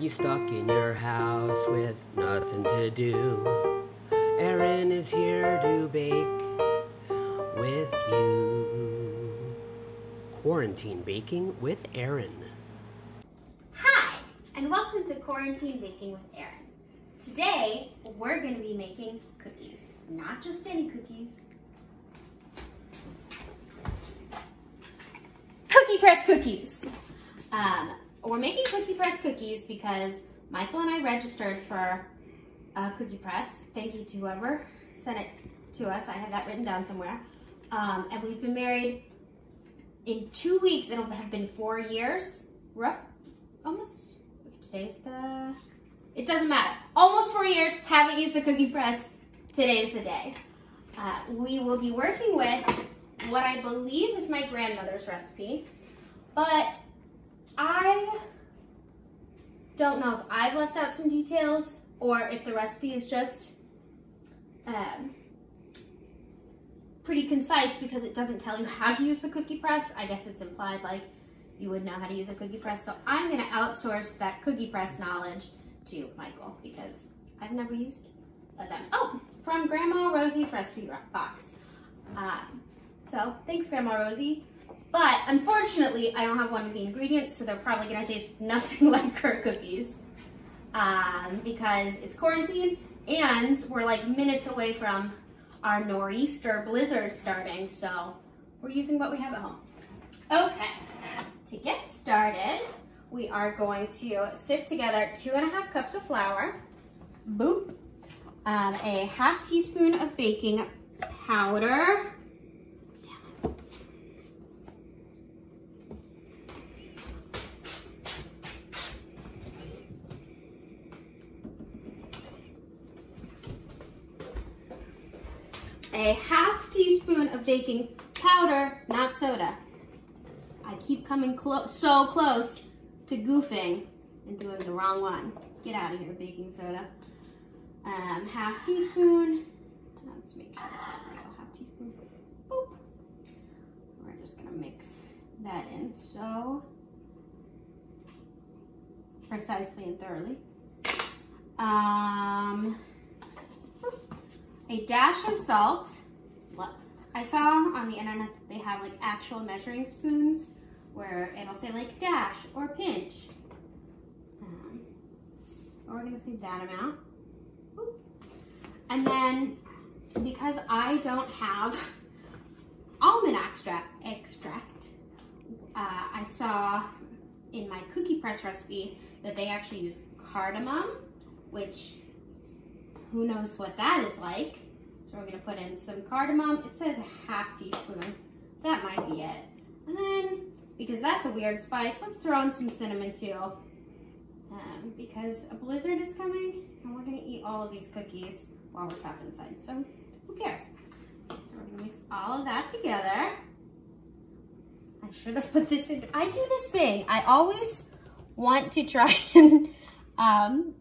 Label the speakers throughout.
Speaker 1: you stuck in your house with nothing to do? Erin is here to bake with you. Quarantine Baking with Erin.
Speaker 2: Hi, and welcome to Quarantine Baking with Erin. Today, we're going to be making cookies. Not just any cookies. Cookie press cookies. We're making cookie press cookies because Michael and I registered for a cookie press. Thank you to whoever sent it to us. I have that written down somewhere. And we've been married in 2 weeks. It'll have been 4 years. Almost, today's the, it doesn't matter. Almost 4 years, haven't used the cookie press. Today's the day. We will be working with what I believe is my grandmother's recipe, but I don't know if I've left out some details or if the recipe is just pretty concise because it doesn't tell you how to use the cookie press. I guess it's implied like you would know how to use a cookie press. So I'm gonna outsource that cookie press knowledge to Michael because I've never used them. Oh, from Grandma Rosie's recipe box. So thanks, Grandma Rosie. But unfortunately, I don't have one of the ingredients, so they're probably gonna taste nothing like her cookies because it's quarantine and we're like minutes away from our nor'easter blizzard starting, so we're using what we have at home. Okay, to get started, we are going to sift together 2.5 cups of flour, boop, a ½ teaspoon of baking powder, a ½ teaspoon of baking powder, not soda. I keep coming so close to goofing and doing the wrong one. Get out of here, baking soda. ½ teaspoon. Let's make sure that's right. ½ teaspoon. Boop. We're just gonna mix that in so precisely and thoroughly. A dash of salt. I saw on the internet that they have like actual measuring spoons where it'll say like dash or pinch. We're gonna say that amount. Boop. And then because I don't have almond extract, I saw in my cookie press recipe that they actually use cardamom, which who knows what that is like. So we're gonna put in some cardamom. It says a ½ teaspoon. That might be it. And then, because that's a weird spice, let's throw in some cinnamon too. Because a blizzard is coming and we're gonna eat all of these cookies while we're trapped inside. So who cares? So we're gonna mix all of that together. I should have put this in. I do this thing. I always want to try and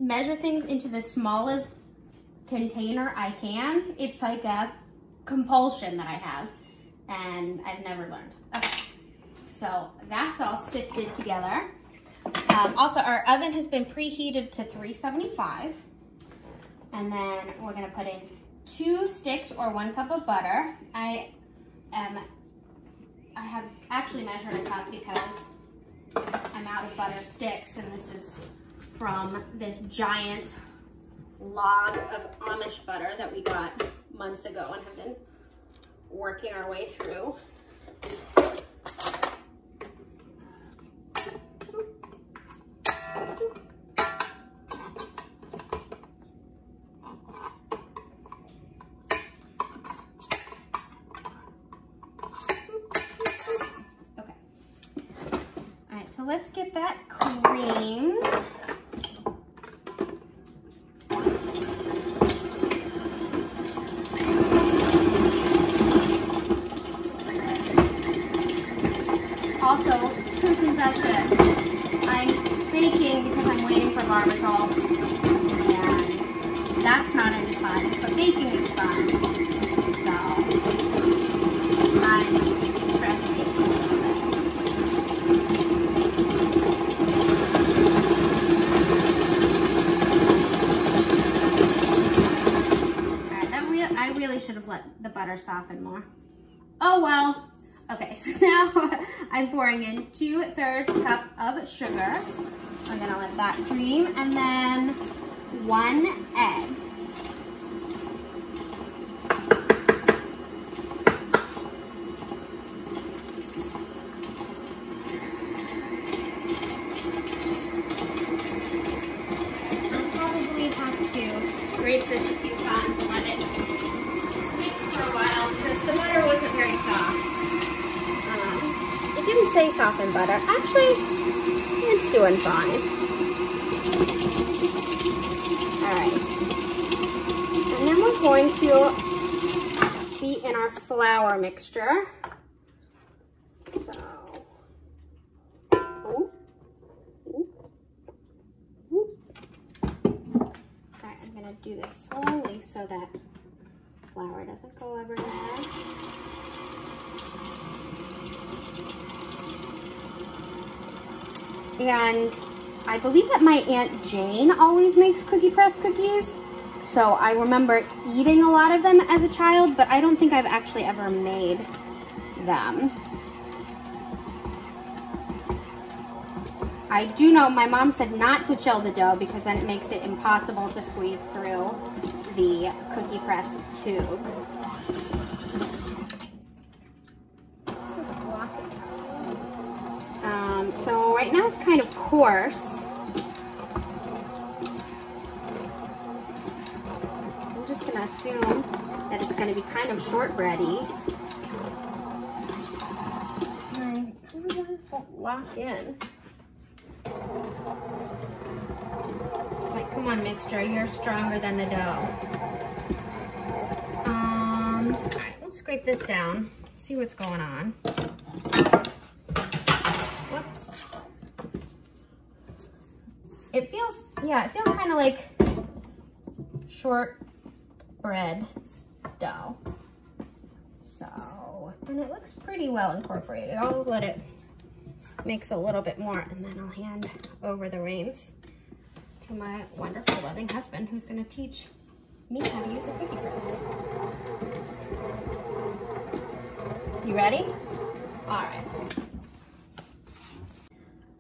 Speaker 2: measure things into the smallest container I can. It's like a compulsion that I have and I've never learned. Okay, so that's all sifted together. Also, our oven has been preheated to 375, and then we're gonna put in 2 sticks or 1 cup of butter. I have actually measured a cup because I'm out of butter sticks, and this is from this giant log of Amish butter that we got months ago and have been working our way through. Okay. All right, so let's get that creamed. Also, true confession, I'm baking because I'm waiting for bar results, and that's not any fun, but baking is fun, so I'm stress baking a little bit. butter soften more. Oh well. Okay, so now I'm pouring in 2/3 cup of sugar. I'm gonna let that cream, and then 1 egg. I'll probably have to scrape this a few times and let it mix for a while because the butter wasn't very soft. It didn't say softened butter. Actually, it's doing fine. Alright. And then we're going to beat in our flour mixture. So, Alright, I'm gonna do this slowly so that flour doesn't go everywhere. And I believe that my Aunt Jane always makes cookie press cookies. So I remember eating a lot of them as a child, but I don't think I've actually ever made them. I do know my mom said not to chill the dough because then it makes it impossible to squeeze through the cookie press tube. So right now it's kind of coarse. I'm just gonna assume that it's gonna be kind of shortbready. I don't know why this won't lock in. It's like, come on, mixture, you're stronger than the dough. Alright, let's scrape this down, see what's going on. Whoops. It feels kind of like shortbread dough. So, and it looks pretty well incorporated. I'll let it mix a little bit more and then I'll hand over the reins to my wonderful, loving husband who's going to teach me how to use a cookie press. You ready? All right.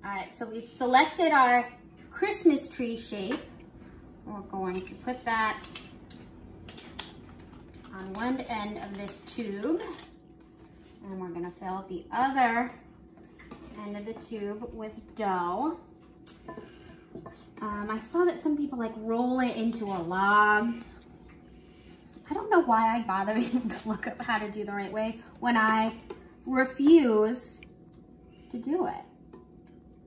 Speaker 2: All right, so we selected our Christmas tree shape. We're going to put that on one end of this tube, and we're gonna fill the other end of the tube with dough. I saw that some people like roll it into a log. I don't know why I bother even to look up how to do the right way when I refuse to do it.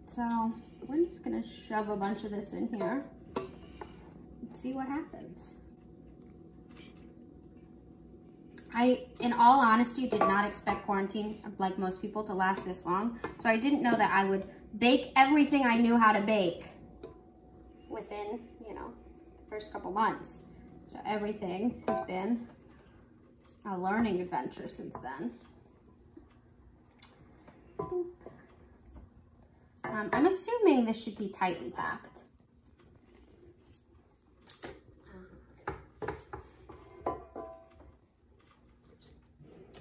Speaker 2: So we're just gonna shove a bunch of this in here and see what happens. I, in all honesty, did not expect quarantine, like most people, to last this long. So I didn't know that I would bake everything I knew how to bake within, you know, the first couple months. So everything has been a learning adventure since then. I'm assuming this should be tightly packed.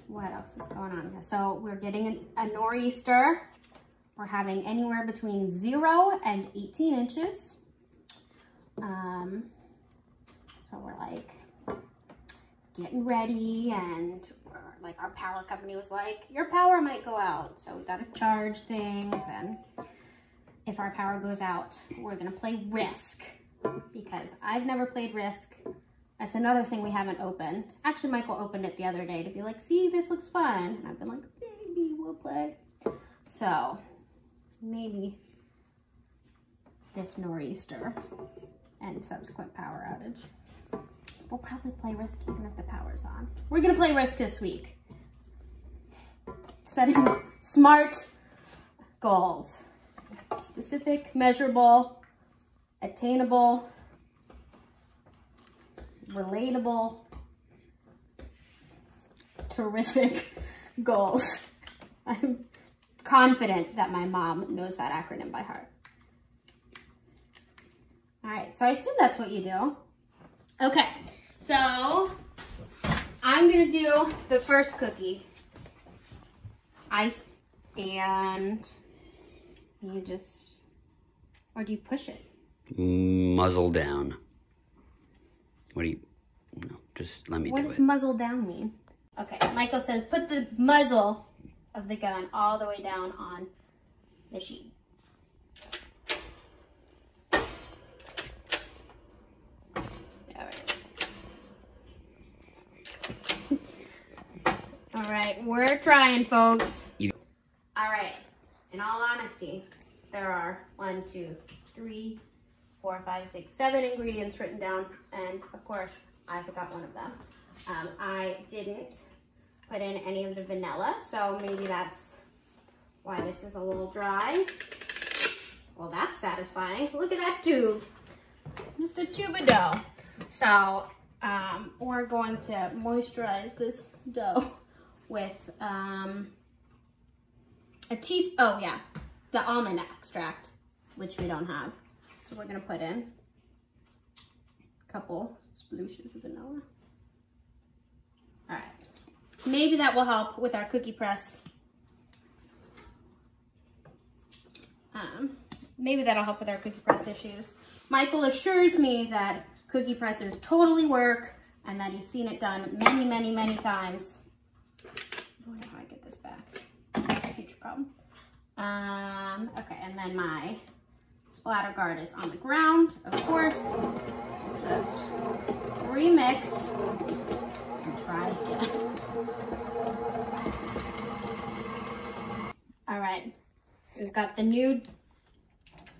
Speaker 2: What else is going on here? So we're getting a nor'easter. We're having anywhere between 0 and 18 inches. So we're like getting ready, and like our power company was like, your power might go out. So we got to charge things, and if our power goes out, we're gonna play Risk, because I've never played Risk. That's another thing we haven't opened. Actually, Michael opened it the other day to be like, see, this looks fun. And I've been like, maybe we'll play. So maybe this nor'easter and subsequent power outage. We'll probably play Risk even if the power's on. We're gonna play Risk this week. Setting smart goals. Specific, measurable, attainable, relatable, terrific goals. I'm confident that my mom knows that acronym by heart. All right, so I assume that's what you do. Okay, so I'm gonna do the first cookie. And you just, or do you push it?
Speaker 1: Muzzle down. What do you, no, just let me do it.
Speaker 2: What does muzzle down mean? Okay, Michael says put the muzzle of the gun all the way down on the sheet. All right, we're trying, folks. All right, in all honesty, there are 1, 2, 3, 4, 5, 6, 7 ingredients written down, and of course, I forgot one of them. I didn't put in any of the vanilla, so maybe that's why this is a little dry. Well, that's satisfying. Look at that tube. Just a tube of dough. So, we're going to moisturize this dough with the almond extract, which we don't have. So we're gonna put in a couple splooshes of vanilla. All right, maybe that will help with our cookie press. Maybe that'll help with our cookie press issues. Michael assures me that cookie presses totally work and that he's seen it done many, many, many times. I wonder how I get this back. That's a future problem. Okay, and then my splatter guard is on the ground, of course. Just remix and try again. All right, we've got the new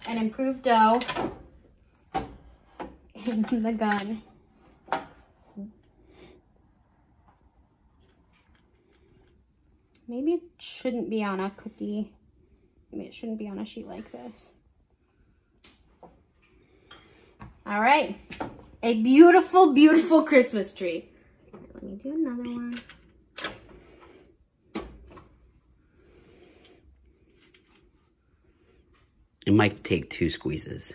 Speaker 2: and improved dough in the gun. Maybe it shouldn't be on a cookie. Maybe it shouldn't be on a sheet like this. All right, a beautiful, beautiful Christmas tree. Let me do another one.
Speaker 1: It might take 2 squeezes.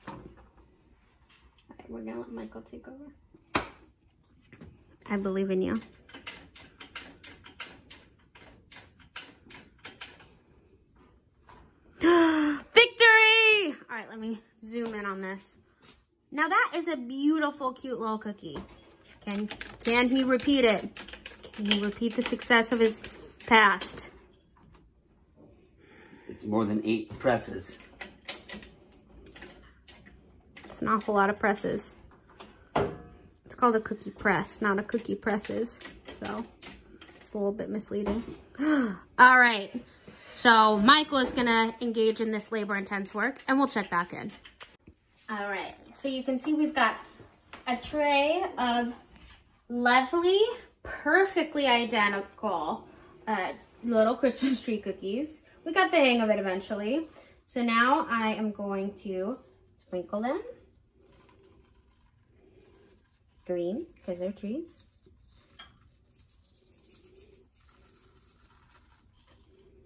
Speaker 2: All right, we're gonna let Michael take over. I believe in you. Victory! All right, let me zoom in on this. Now that is a beautiful, cute little cookie. Can he repeat it? Can he repeat the success of his past?
Speaker 1: It's more than 8 presses.
Speaker 2: It's an awful lot of presses. It's called a cookie press, not a cookie presses. So it's a little bit misleading. All right. So Michael is gonna engage in this labor-intense work and we'll check back in. All right, so you can see we've got a tray of lovely, perfectly identical little Christmas tree cookies. We got the hang of it eventually. So now I am going to sprinkle them green because they're trees.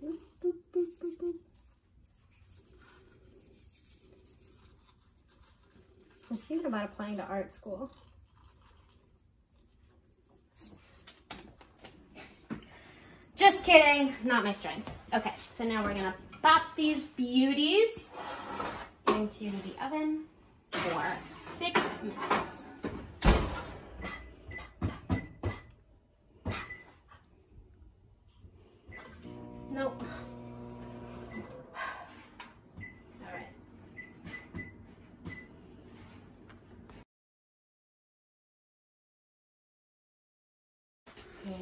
Speaker 2: Boop, boop, boop, boop. I was thinking about applying to art school. Just kidding, not my strength. Okay, so now we're gonna pop these beauties into the oven for 6 minutes. Nope. All right.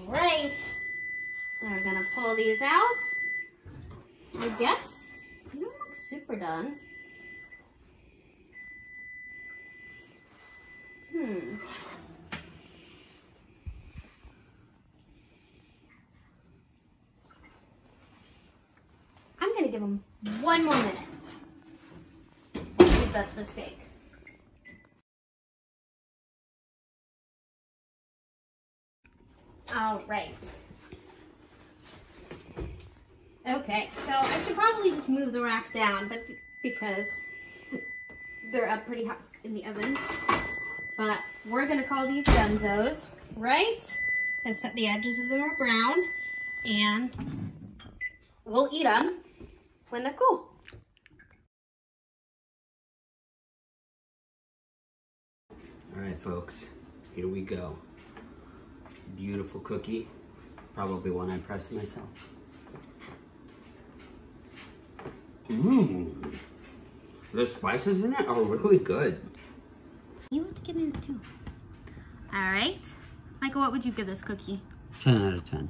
Speaker 2: All right. Now we're gonna pull these out. I guess they don't look super done. I'm gonna give them 1 more minute. Let's see if that's a mistake. All right. Okay, so I should probably just move the rack down, but because they're up pretty hot in the oven. But we're gonna call these Dunzos, right? Because the edges of them are brown, and we'll eat them when they're cool.
Speaker 1: All right, folks, here we go. Beautiful cookie, probably one I pressed myself. Mmm, the spices in it are really good.
Speaker 2: You want to get in it too. All right, Michael, what would you give this cookie?
Speaker 1: 10 out of 10.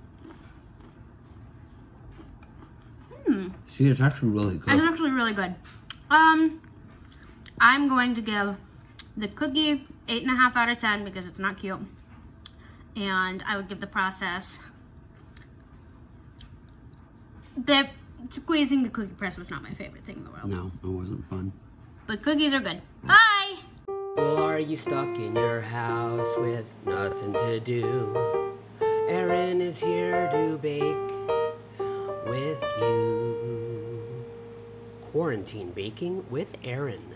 Speaker 1: See, it's actually really good.
Speaker 2: It's actually really good. I'm going to give the cookie 8.5 out of 10 because it's not cute. And I would give the process. Squeezing the cookie press was not my favorite thing in the world.
Speaker 1: No, it wasn't fun.
Speaker 2: But cookies are good. Bye!
Speaker 1: Well, are you stuck in your house with nothing to do? Erin is here to bake with you. Quarantine Baking with Erin.